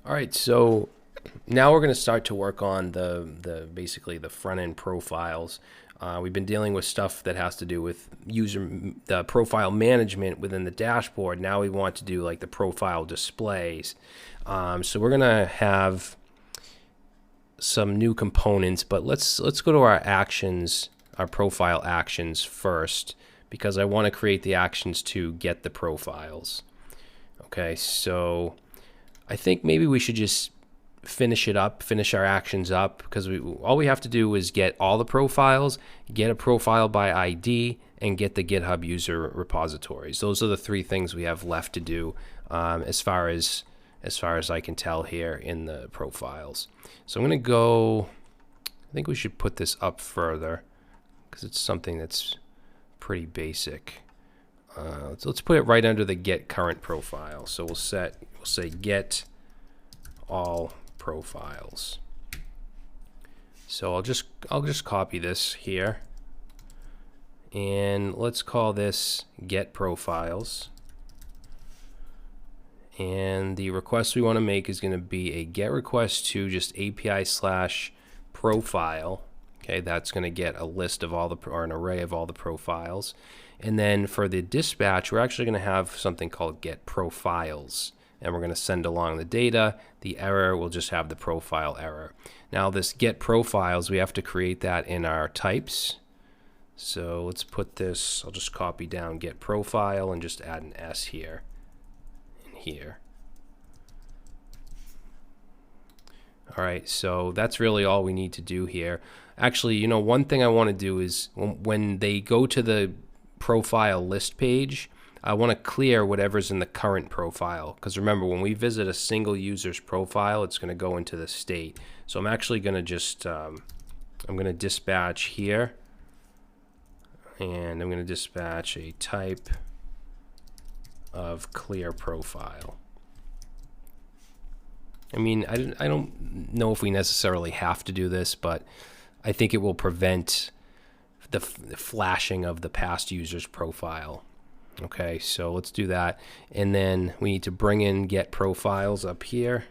All right, so now we're going to start to work on the basically the front end profiles. We've been dealing with stuff that has to do with the profile management within the dashboard. Now we want to do like the profile displays. So we're going to have some new components, but let's go to our actions, our profile actions first, because I want to create the actions to get the profiles. Okay, so I think maybe we should just finish our actions up, because all we have to do is get all the profiles, get a profile by ID, and get the GitHub user repositories. Those are the three things we have left to do as far as I can tell here in the profiles. So I'm going to go, I think we should put this up further because it's something that's pretty basic. Let's put it right under the get current profile. So we'll say get all profiles. So I'll just copy this here, and let's call this get profiles. And the request we want to make is going to be a get request to just API/profile. Okay, that's going to get a list of all or an array of all the profiles. And then for the dispatch, we're actually going to have something called get profiles. And we're going to send along the data. The error will just have the profile error. Now this get profiles, we have to create that in our types. So let's put this, I'll just copy down get profile and just add an S here and here. All right, so that's really all we need to do here. Actually, you know, one thing I want to do is when they go to the profile list page, I want to clear whatever's in the current profile, because remember, when we visit a single user's profile, it's going to go into the state. So I'm actually going to just I'm going to dispatch here, and I'm going to dispatch a type of clear profile. I mean, I don't know if we necessarily have to do this, but I think it will prevent the flashing of the past user's profile. Okay, so let's do that. And then we need to bring in get profiles up here.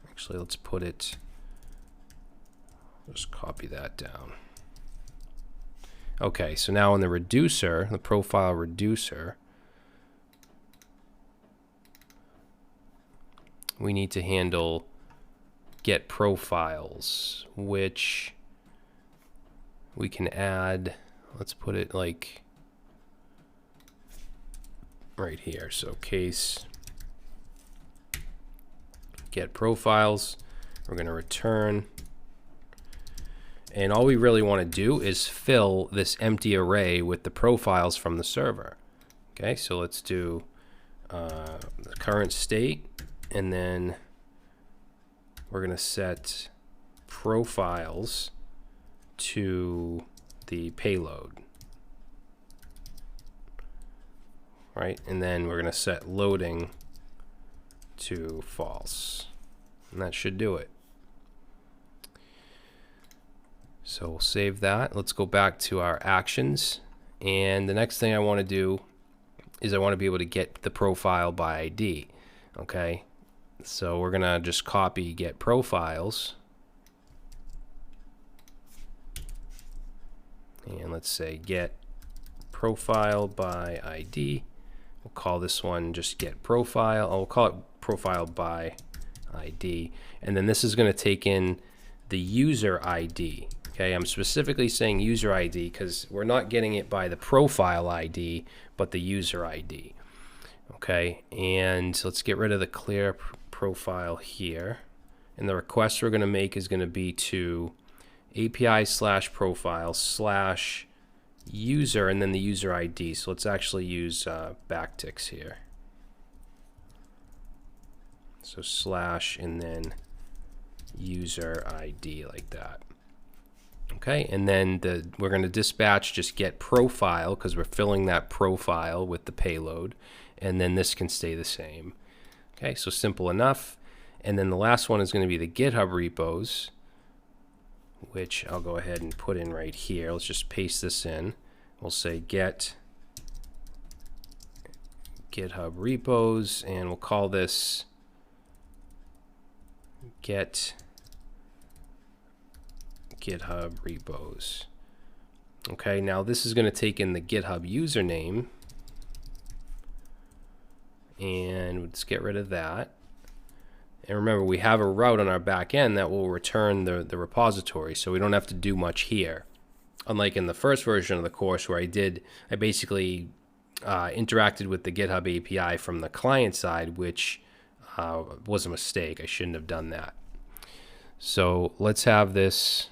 Actually, let's put it, just copy that down. Okay, so now in the reducer, the profile reducer, we need to handle get profiles, which we can add, let's put it like right here. So case get profiles, we're going to return, and all we really want to do is fill this empty array with the profiles from the server. Okay, so let's do the current state, and then we're going to set profiles to the payload. Right, and then we're going to set loading to false, and that should do it. So we'll save that. Let's go back to our actions, and the next thing I want to do is I want to be able to get the profile by ID. Okay, so we're going to just copy get profiles, and let's say get profile by ID. We'll call this one just get profile. We'll call it profile by ID. And then this is going to take in the user ID. Okay, I'm specifically saying user ID because we're not getting it by the profile ID, but the user ID. Okay, and let's get rid of the clear profile here. And the request we're going to make is going to be to API/profile/ user, and then the user ID. So let's actually use backticks here. So / and then user ID like that. Okay, and then we're going to dispatch just get profile because we're filling that profile with the payload, and then this can stay the same. Okay, so simple enough. And then the last one is going to be the GitHub repos, which I'll go ahead and put in right here. Let's just paste this in. We'll say get GitHub repos, and we'll call this get GitHub repos. Okay, now this is going to take in the GitHub username, and let's get rid of that. And remember, we have a route on our back end that will return the repository, so we don't have to do much here. Unlike in the first version of the course where I basically interacted with the GitHub API from the client side, which was a mistake. I shouldn't have done that. So let's have this.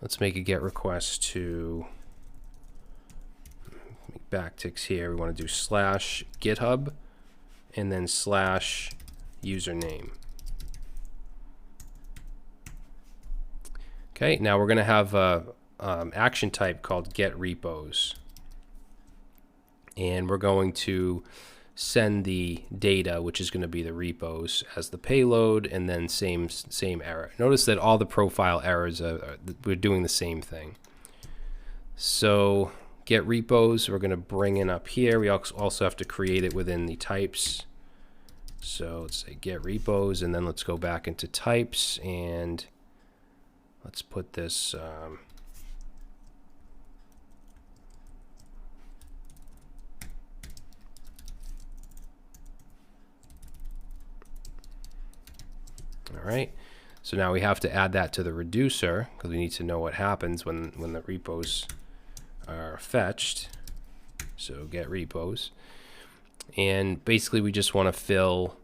Let's make a GET request to make backticks here. We want to do /GitHub and then /username. Okay, now we're going to have a action type called get repos, and we're going to send the data, which is going to be the repos, as the payload, and then same error. Notice that all the profile errors we're doing the same thing. So get repos, we're going to bring in up here. We also have to create it within the types. So let's say get repos, and then let's go back into types, and let's put this all right, so now we have to add that to the reducer because we need to know what happens when the repos are fetched. So get repos, and basically we just want to fill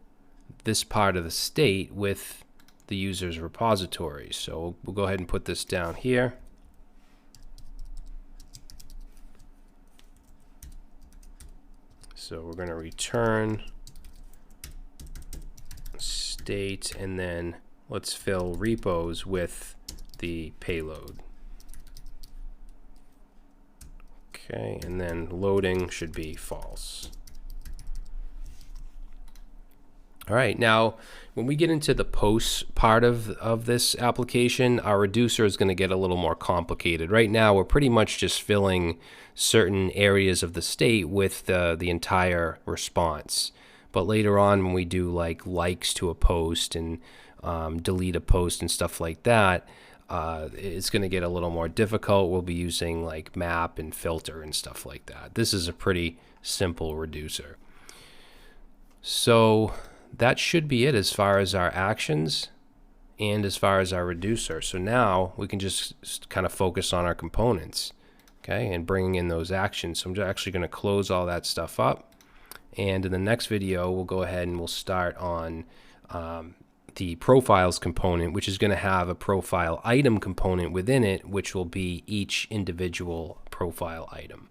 this part of the state with the user's repository. So we'll go ahead and put this down here. So we're going to return state, and then let's fill repos with the payload. Okay, and then loading should be false. All right, now when we get into the post part of this application, our reducer is going to get a little more complicated. Right now, we're pretty much just filling certain areas of the state with the entire response. But later on, when we do like likes to a post and delete a post and stuff like that, it's going to get a little more difficult. We'll be using like map and filter and stuff like that. This is a pretty simple reducer. So that should be it as far as our actions and as far as our reducer. So now we can just kind of focus on our components, okay, and bringing in those actions. So I'm actually going to close all that stuff up. And in the next video, we'll go ahead and we'll start on the profiles component, which is going to have a profile item component within it, which will be each individual profile item.